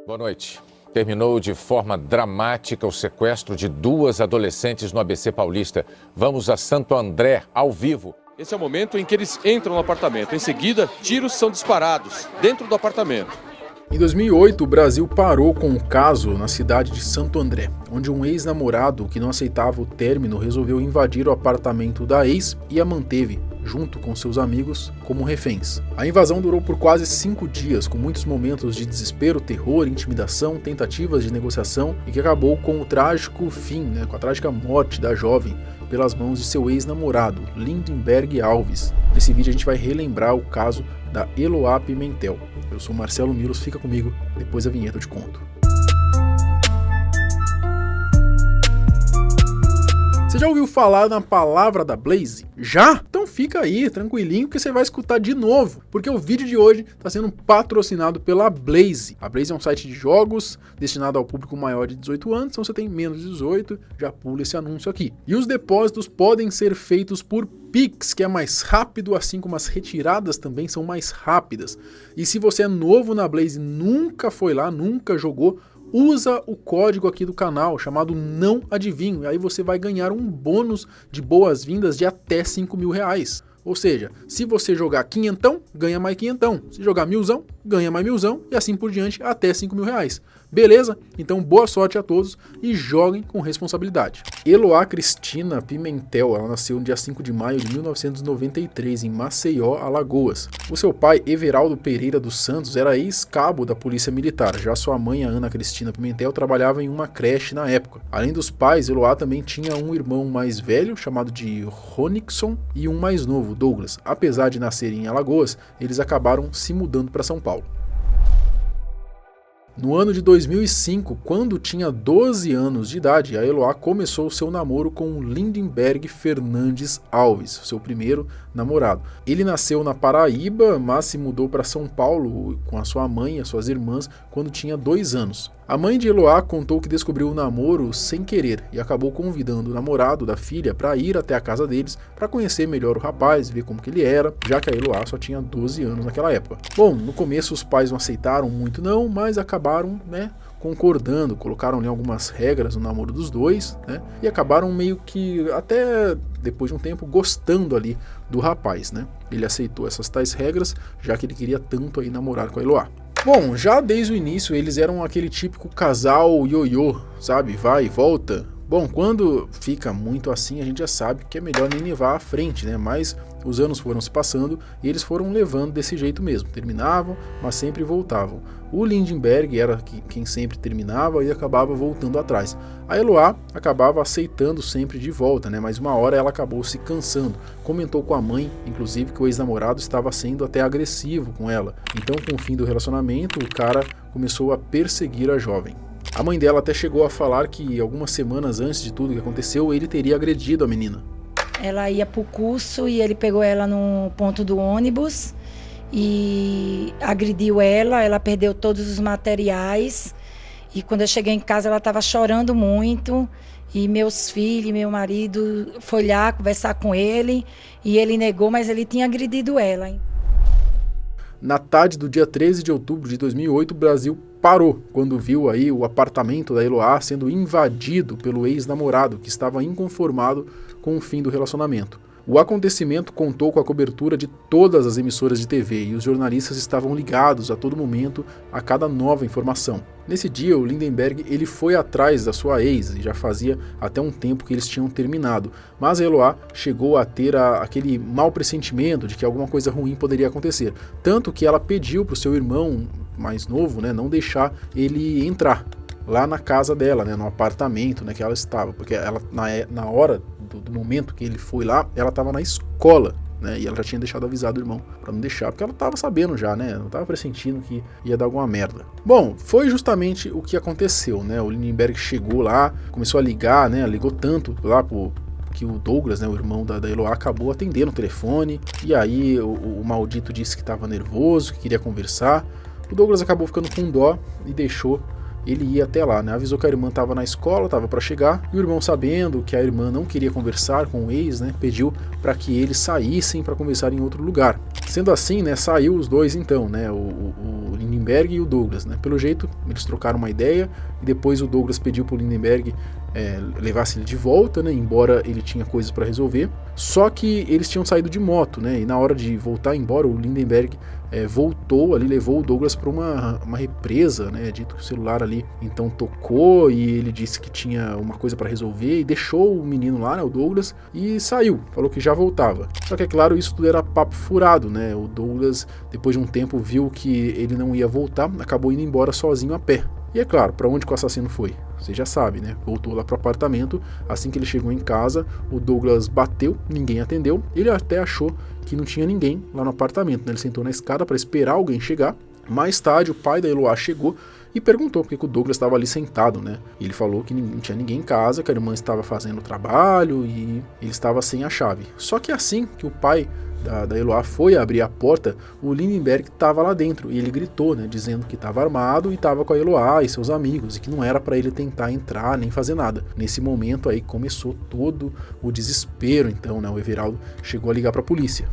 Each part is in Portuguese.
Boa noite. Terminou de forma dramática o sequestro de duas adolescentes no ABC Paulista. Vamos a Santo André, ao vivo. Esse é o momento em que eles entram no apartamento. Em seguida, tiros são disparados dentro do apartamento. Em 2008, o Brasil parou com um caso na cidade de Santo André, onde um ex-namorado que não aceitava o término resolveu invadir o apartamento da ex e a manteve, junto com seus amigos, como reféns. A invasão durou por quase 5 dias, com muitos momentos de desespero, terror, intimidação, tentativas de negociação e que acabou com o trágico fim, com a trágica morte da jovem pelas mãos de seu ex-namorado, Lindenberg Alves. Nesse vídeo a gente vai relembrar o caso da Eloá Pimentel. Eu sou Marcelo Milos, fica comigo, depois da vinheta eu te conto. Você já ouviu falar na palavra da Blaze? Já? Então fica aí, tranquilinho, que você vai escutar de novo, porque o vídeo de hoje está sendo patrocinado pela Blaze. A Blaze é um site de jogos destinado ao público maior de 18 anos, então você tem menos de 18, já pula esse anúncio aqui. E os depósitos podem ser feitos por Pix, que é mais rápido, assim como as retiradas também são mais rápidas. E se você é novo na Blaze, nunca foi lá, nunca jogou, usa o código aqui do canal, chamado Não Adivinho, e aí você vai ganhar um bônus de boas-vindas de até R$5.000. Ou seja, se você jogar quinhentão, ganha mais quinhentão. Se jogar milzão, ganha mais milzão, e assim por diante, até R$5.000. Beleza? Então boa sorte a todos e joguem com responsabilidade. Eloá Cristina Pimentel, ela nasceu no dia 5 de maio de 1993 em Maceió, Alagoas. O seu pai, Everaldo Pereira dos Santos, era ex-cabo da Polícia Militar. Já sua mãe, Ana Cristina Pimentel, trabalhava em uma creche na época. Além dos pais, Eloá também tinha um irmão mais velho, chamado de Ronixon, e um mais novo, Douglas. Apesar de nascerem em Alagoas, eles acabaram se mudando para São Paulo. No ano de 2005, quando tinha 12 anos de idade, a Eloá começou seu namoro com Lindenberg Fernandes Alves, seu primeiro namorado. Ele nasceu na Paraíba, mas se mudou para São Paulo com a sua mãe e as suas irmãs quando tinha 2 anos. A mãe de Eloá contou que descobriu o namoro sem querer e acabou convidando o namorado da filha para ir até a casa deles para conhecer melhor o rapaz, ver como que ele era, já que a Eloá só tinha 12 anos naquela época. Bom, no começo os pais não aceitaram muito não, mas acabaram, concordando, colocaram ali algumas regras no namoro dos dois, e acabaram meio que, até depois de um tempo, gostando ali do rapaz, Ele aceitou essas tais regras, já que ele queria tanto aí namorar com a Eloá. Bom, já desde o início eles eram aquele típico casal ioiô, sabe? Vai e volta. Bom, quando fica muito assim, a gente já sabe que é melhor nem levar à frente, Mas os anos foram se passando e eles foram levando desse jeito mesmo. Terminavam, mas sempre voltavam. O Lindenberg era quem sempre terminava e acabava voltando atrás. A Eloá acabava aceitando sempre de volta, Mas uma hora ela acabou se cansando. Comentou com a mãe, inclusive, que o ex-namorado estava sendo até agressivo com ela. Então, com o fim do relacionamento, o cara começou a perseguir a jovem. A mãe dela até chegou a falar que algumas semanas antes de tudo que aconteceu, ele teria agredido a menina. Ela ia pro curso e ele pegou ela no ponto do ônibus e agrediu ela, ela perdeu todos os materiais. E quando eu cheguei em casa, ela estava chorando muito. E meus filhos, meu marido foi lá conversar com ele e ele negou, mas ele tinha agredido ela. Na tarde do dia 13 de outubro de 2008, o Brasil parou quando viu aí o apartamento da Eloá sendo invadido pelo ex-namorado, que estava inconformado com o fim do relacionamento. O acontecimento contou com a cobertura de todas as emissoras de TV e os jornalistas estavam ligados a todo momento a cada nova informação. Nesse dia, o Lindenberg ele foi atrás da sua ex e já fazia até um tempo que eles tinham terminado, mas a Eloá chegou a ter aquele mau pressentimento de que alguma coisa ruim poderia acontecer, tanto que ela pediu para o seu irmão mais novo, não deixar ele entrar lá na casa dela, no apartamento que ela estava, porque ela na hora do momento que ele foi lá, ela estava na escola, e ela já tinha deixado avisado o irmão para não deixar, porque ela estava sabendo já, não estava pressentindo que ia dar alguma merda. Bom, foi justamente o que aconteceu, o Lindenberg chegou lá, começou a ligar, ligou tanto lá que o Douglas, o irmão da Eloá, acabou atendendo o telefone, e aí o maldito disse que estava nervoso, que queria conversar. O Douglas acabou ficando com dó e deixou ele ia até lá, né? Avisou que a irmã estava na escola, estava para chegar, e o irmão, sabendo que a irmã não queria conversar com o ex, né, pediu para que eles saíssem para conversar em outro lugar. Sendo assim, né, saiu os dois então, né, o Lindenberg e o Douglas, né? Pelo jeito, eles trocaram uma ideia e depois o Douglas pediu para o Lindenberg levasse ele de volta, né, embora ele tinha coisas para resolver. Só que eles tinham saído de moto, né, e na hora de voltar embora, o Lindenberg voltou ali, levou o Douglas para uma represa, né, dito que o celular ali então tocou e ele disse que tinha uma coisa para resolver e deixou o menino lá, né, o Douglas, e saiu, falou que já voltava. Só que é claro, isso tudo era papo furado, né, o Douglas depois de um tempo viu que ele não ia voltar, acabou indo embora sozinho a pé. E é claro, para onde que o assassino foi? Você já sabe, né? Voltou lá pro apartamento. Assim que ele chegou em casa, o Douglas bateu, ninguém atendeu. Ele até achou que não tinha ninguém lá no apartamento, né? Ele sentou na escada para esperar alguém chegar. Mais tarde, o pai da Eloá chegou e perguntou por que o Douglas estava ali sentado, né? E ele falou que não tinha ninguém em casa, que a irmã estava fazendo o trabalho e ele estava sem a chave. Só que assim que o pai da Eloá foi abrir a porta, o Lindenberg estava lá dentro e ele gritou, né, dizendo que estava armado e estava com a Eloá e seus amigos e que não era para ele tentar entrar nem fazer nada. Nesse momento aí começou todo o desespero, então, né, o Everaldo chegou a ligar para a polícia.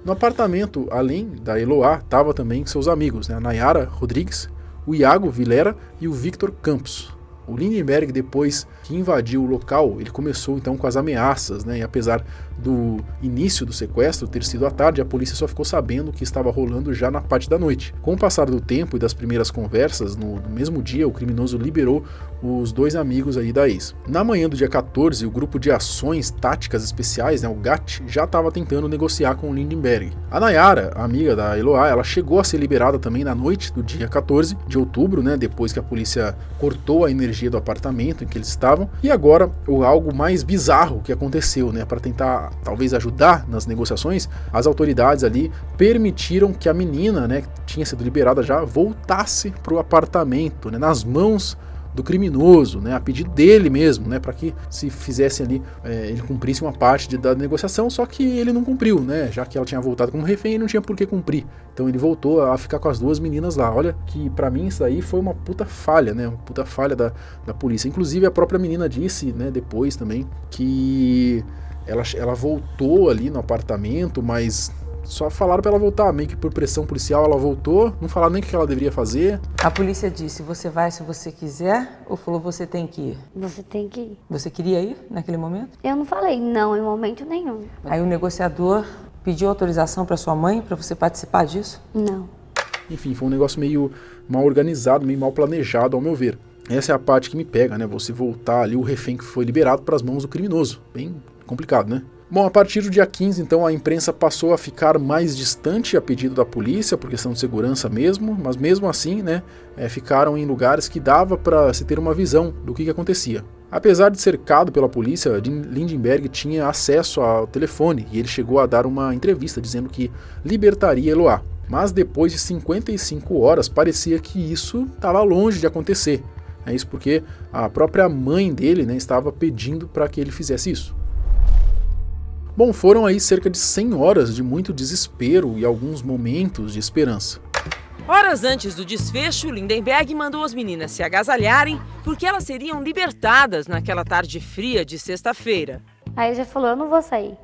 No apartamento, além da Eloá, estava também seus amigos, né, a Nayara Rodrigues, o Iago Vilera e o Victor Campos. O Lindenberg, depois que invadiu o local, ele começou então com as ameaças, né? E apesar do início do sequestro ter sido à tarde, a polícia só ficou sabendo o que estava rolando já na parte da noite. Com o passar do tempo e das primeiras conversas, no mesmo dia, o criminoso liberou os dois amigos aí da ex. Na manhã do dia 14, o grupo de ações táticas especiais, né, o GAT, já estava tentando negociar com o Lindenberg. A Nayara, a amiga da Eloá, ela chegou a ser liberada também na noite do dia 14 de outubro, né, depois que a polícia cortou a energia do apartamento em que eles estavam. E agora, algo mais bizarro que aconteceu, né, para tentar talvez ajudar nas negociações, as autoridades ali permitiram que a menina, né, que tinha sido liberada já, voltasse para o apartamento, né, nas mãos do criminoso, né, a pedido dele mesmo, né, para que se fizesse ali, ele cumprisse uma parte da negociação, só que ele não cumpriu, né, já que ela tinha voltado como refém e não tinha por que cumprir. Então ele voltou a ficar com as duas meninas lá. Olha que para mim isso aí foi uma puta falha, né, uma puta falha da polícia. Inclusive a própria menina disse, né, depois também, que ela voltou ali no apartamento, mas só falaram pra ela voltar, meio que por pressão policial ela voltou, não falaram nem o que ela deveria fazer. A polícia disse, você vai se você quiser, ou falou você tem que ir? Você tem que ir. Você queria ir naquele momento? Eu não falei não em momento nenhum. Aí o negociador pediu autorização pra sua mãe, pra você participar disso? Não. Enfim, foi um negócio meio mal organizado, meio mal planejado, ao meu ver. Essa é a parte que me pega, né, você voltar ali o refém que foi liberado para as mãos do criminoso. Bem complicado, né? Bom, a partir do dia 15, então, a imprensa passou a ficar mais distante a pedido da polícia, por questão de segurança mesmo, mas mesmo assim, né, ficaram em lugares que dava para se ter uma visão do que acontecia. Apesar de cercado pela polícia, Lindenberg tinha acesso ao telefone e ele chegou a dar uma entrevista dizendo que libertaria Eloá. Mas depois de 55 horas, parecia que isso estava longe de acontecer. É isso porque a própria mãe dele, né, estava pedindo para que ele fizesse isso. Bom, foram aí cerca de 100 horas de muito desespero e alguns momentos de esperança. Horas antes do desfecho, Lindenberg mandou as meninas se agasalharem porque elas seriam libertadas naquela tarde fria de sexta-feira. Aí ele já falou, eu não vou sair.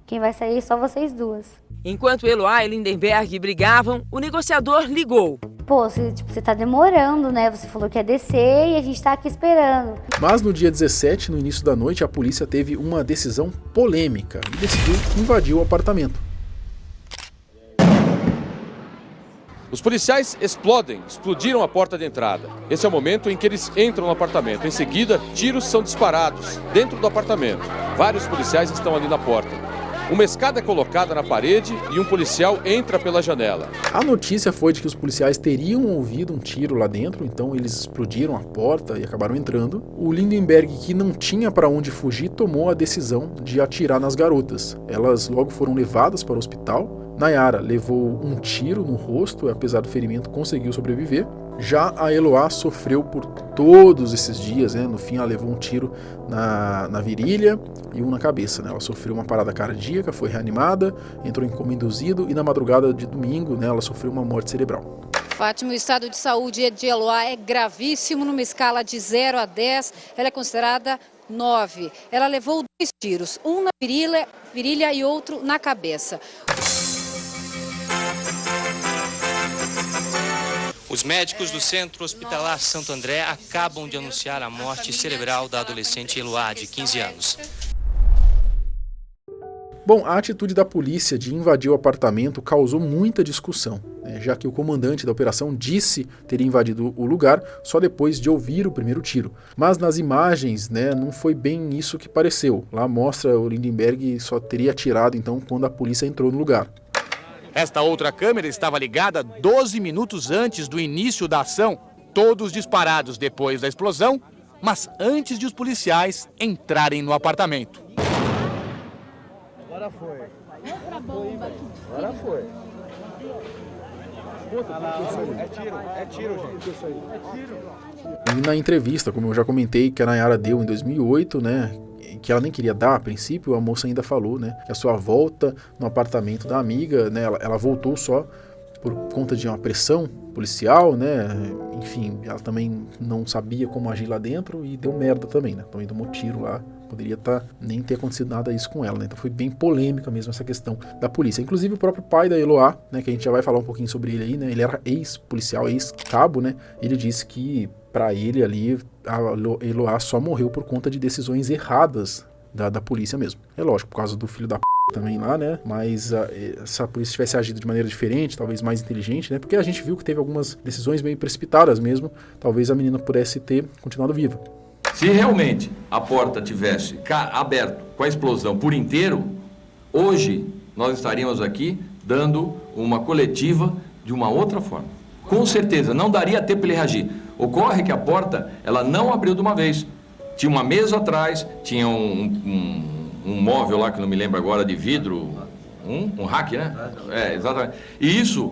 Quem vai sair é só vocês duas. Enquanto Eloá e Lindenberg brigavam, o negociador ligou. Pô, você tá demorando, né? Você falou que ia descer e a gente tá aqui esperando. Mas no dia 17, no início da noite, a polícia teve uma decisão polêmica e decidiu invadir o apartamento. Os policiais explodiram a porta de entrada. Esse é o momento em que eles entram no apartamento. Em seguida, tiros são disparados dentro do apartamento. Vários policiais estão ali na porta. Uma escada é colocada na parede e um policial entra pela janela. A notícia foi de que os policiais teriam ouvido um tiro lá dentro, então eles explodiram a porta e acabaram entrando. O Lindenberg, que não tinha para onde fugir, tomou a decisão de atirar nas garotas. Elas logo foram levadas para o hospital. Nayara levou um tiro no rosto, apesar do ferimento conseguiu sobreviver. Já a Eloá sofreu por todos esses dias, né? No fim ela levou um tiro na virilha e um na cabeça, né? Ela sofreu uma parada cardíaca, foi reanimada, entrou em coma induzido e na madrugada de domingo, né, ela sofreu uma morte cerebral. Fátima, o estado de saúde de Eloá é gravíssimo numa escala de 0 a 10. Ela é considerada 9. Ela levou 2 tiros, um na virilha e outro na cabeça. Os médicos do Centro Hospitalar Santo André acabam de anunciar a morte cerebral da adolescente Eloá, de 15 anos. Bom, a atitude da polícia de invadir o apartamento causou muita discussão, já que o comandante da operação disse ter invadido o lugar só depois de ouvir o primeiro tiro. Mas nas imagens, não foi bem isso que pareceu. Lá mostra o Lindenberg só teria atirado então quando a polícia entrou no lugar. Esta outra câmera estava ligada 12 minutos antes do início da ação, todos disparados depois da explosão, mas antes de os policiais entrarem no apartamento. Agora foi. Agora foi. É tiro, gente. E na entrevista, como eu já comentei, que a Nayara deu em 2008, que ela nem queria dar a princípio, a moça ainda falou, que a sua volta no apartamento da amiga, ela voltou só por conta de uma pressão policial, enfim, ela também não sabia como agir lá dentro e deu merda também, também tomou tiro lá. Poderia nem ter acontecido nada isso com ela, Então foi bem polêmica mesmo essa questão da polícia. Inclusive o próprio pai da Eloá, que a gente já vai falar um pouquinho sobre ele aí, Ele era ex-policial, ex-cabo, Ele disse que pra ele ali a Eloá só morreu por conta de decisões erradas da polícia mesmo. É lógico, por causa do filho da também lá, Mas se a polícia tivesse agido de maneira diferente, talvez mais inteligente, Porque a gente viu que teve algumas decisões meio precipitadas mesmo, talvez a menina pudesse ter continuado viva. Se realmente a porta tivesse aberto com a explosão por inteiro, hoje nós estaríamos aqui dando uma coletiva de uma outra forma. Com certeza, não daria tempo para ele reagir. Ocorre que a porta, ela não abriu de uma vez. Tinha uma mesa atrás, tinha um móvel lá, que não me lembro agora, de vidro, um rack, exatamente. E isso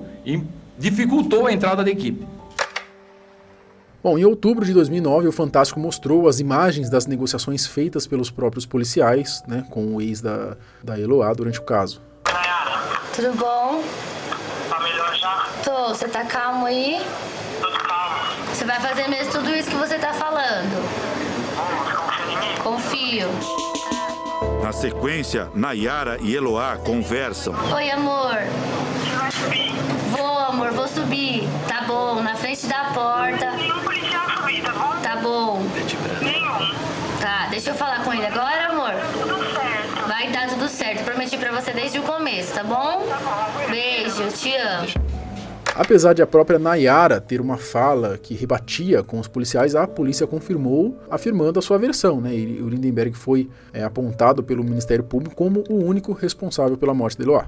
dificultou a entrada da equipe. Bom, em outubro de 2009, o Fantástico mostrou as imagens das negociações feitas pelos próprios policiais, com o ex da Eloá durante o caso. Tudo bom? Tá melhor já? Tô. Você tá calmo aí? Tudo calmo. Você vai fazer mesmo tudo isso que você tá falando? Você confia em mim? Confio. Na sequência, Nayara e Eloá conversam. Oi, amor. Você vai subir? Vou, amor, vou subir. Tá bom, na frente da porta. Nenhum policial subir, tá bom? Tá bom. Nenhum. Tá, deixa eu falar com ele agora, amor? Tudo certo. Vai dar tudo certo, prometi pra você desde o começo, tá bom? Tá bom. Beijo, te amo. Apesar de a própria Nayara ter uma fala que rebatia com os policiais, a polícia confirmou, afirmando a sua versão, E o Lindenberg foi apontado pelo Ministério Público como o único responsável pela morte de Eloá.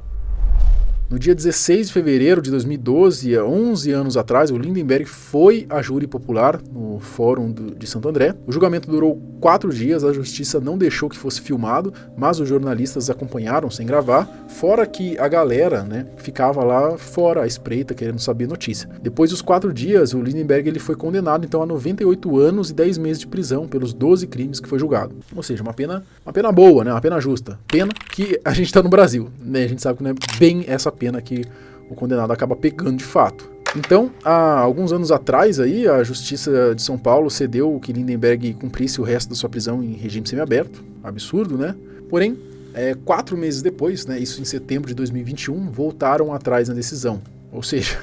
No dia 16 de fevereiro de 2012, 11 anos atrás, o Lindenberg foi a júri popular no Fórum de Santo André. O julgamento durou 4 dias, a justiça não deixou que fosse filmado, mas os jornalistas acompanharam sem gravar, fora que a galera ficava lá fora à espreita querendo saber notícia. Depois dos 4 dias, o Lindenberg ele foi condenado então a 98 anos e 10 meses de prisão pelos 12 crimes que foi julgado. Ou seja, uma pena boa, uma pena justa. Pena que a gente está no Brasil, A gente sabe que não é bem essa pena que o condenado acaba pegando de fato. Então, há alguns anos atrás, a Justiça de São Paulo cedeu que Lindenberg cumprisse o resto da sua prisão em regime semiaberto. Absurdo, Porém, 4 meses depois, isso em setembro de 2021, voltaram atrás na decisão. Ou seja,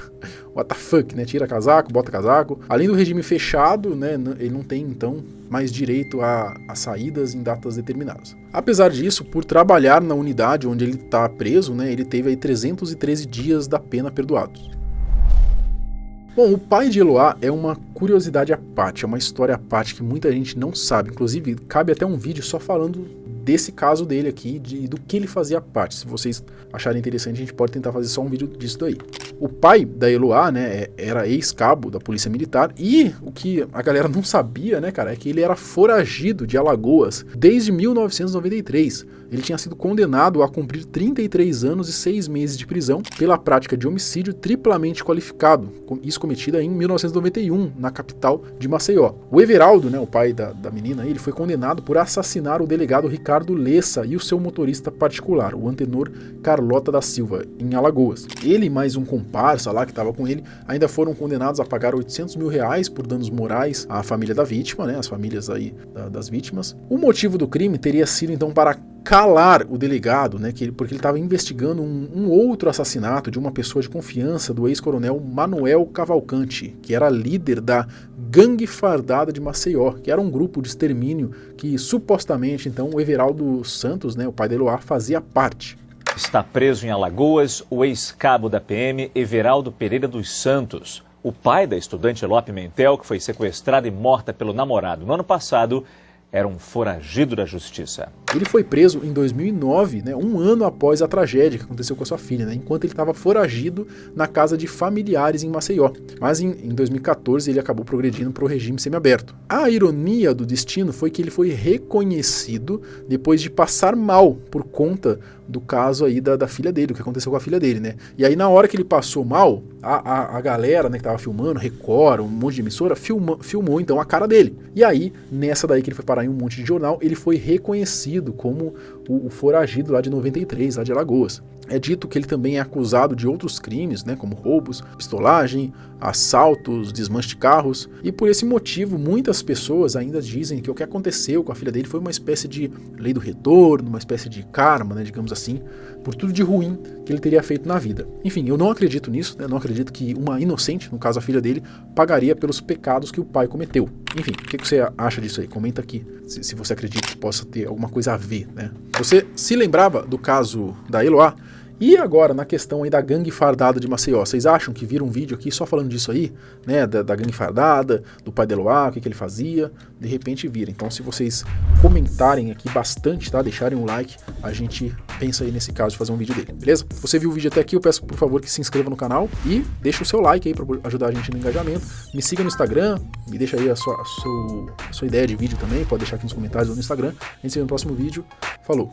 what the fuck, Tira casaco, bota casaco. Além do regime fechado, ele não tem, então, mais direito a saídas em datas determinadas. Apesar disso, por trabalhar na unidade onde ele está preso, ele teve aí 313 dias da pena perdoados. Bom, o pai de Eloá é uma curiosidade à parte, é uma história à parte que muita gente não sabe. Inclusive, cabe até um vídeo só falando desse caso dele aqui, do que ele fazia parte. Se vocês acharem interessante, a gente pode tentar fazer só um vídeo disso daí. O pai da Eloá, era ex-cabo da Polícia Militar, e o que a galera não sabia, é que ele era foragido de Alagoas desde 1993. Ele tinha sido condenado a cumprir 33 anos e 6 meses de prisão pela prática de homicídio triplamente qualificado, isso cometida em 1991, na capital de Maceió. O Everaldo, o pai da menina, ele foi condenado por assassinar o delegado Ricardo Lessa e o seu motorista particular, o Antenor Carlota da Silva, em Alagoas. Ele mais um companheiro comparsa lá que estava com ele, ainda foram condenados a pagar R$800 mil por danos morais à família da vítima, né, as famílias aí das vítimas. O motivo do crime teria sido então para calar o delegado, né, porque ele estava investigando um outro assassinato de uma pessoa de confiança do ex-coronel Manuel Cavalcante, que era líder da Gangue Fardada de Maceió, que era um grupo de extermínio que supostamente então o Everaldo Santos, né, o pai da Eloá, fazia parte. Está preso em Alagoas o ex-cabo da PM Everaldo Pereira dos Santos, o pai da estudante Eloá Pimentel, que foi sequestrada e morta pelo namorado no ano passado. Era um foragido da justiça. Ele foi preso em 2009, né, um ano após a tragédia que aconteceu com a sua filha, né, enquanto ele estava foragido na casa de familiares em Maceió. Mas em 2014 ele acabou progredindo para o regime semiaberto. A ironia do destino foi que ele foi reconhecido depois de passar mal por conta do caso aí da filha dele, o que aconteceu com a filha dele, né? E aí na hora que ele passou mal, a galera, né, que tava filmando, Record, um monte de emissora, filmou então a cara dele. E aí, nessa daí que ele foi parar em um monte de jornal, ele foi reconhecido como o foragido lá de 93, lá de Alagoas. É dito que ele também é acusado de outros crimes, né, como roubos, pistolagem, assaltos, desmanche de carros. E por esse motivo, muitas pessoas ainda dizem que o que aconteceu com a filha dele foi uma espécie de lei do retorno, uma espécie de karma, né, digamos assim, por tudo de ruim que ele teria feito na vida. Enfim, eu não acredito nisso, né, não acredito que uma inocente, no caso a filha dele, pagaria pelos pecados que o pai cometeu. Enfim, o que você acha disso aí? Comenta aqui se você acredita que possa ter alguma coisa a ver, né? Você se lembrava do caso da Eloá? E agora, na questão aí da Gangue Fardada de Maceió, vocês acham que viram um vídeo aqui só falando disso aí, né, da Gangue Fardada, do pai de Eloá, o que ele fazia, de repente vira. Então se vocês comentarem aqui bastante, tá, deixarem um like, a gente pensa aí nesse caso de fazer um vídeo dele, beleza? Se você viu o vídeo até aqui, eu peço por favor que se inscreva no canal e deixa o seu like aí para ajudar a gente no engajamento. Me siga no Instagram, me deixa aí a sua ideia de vídeo também, pode deixar aqui nos comentários ou no Instagram. A gente se vê no próximo vídeo. Falou!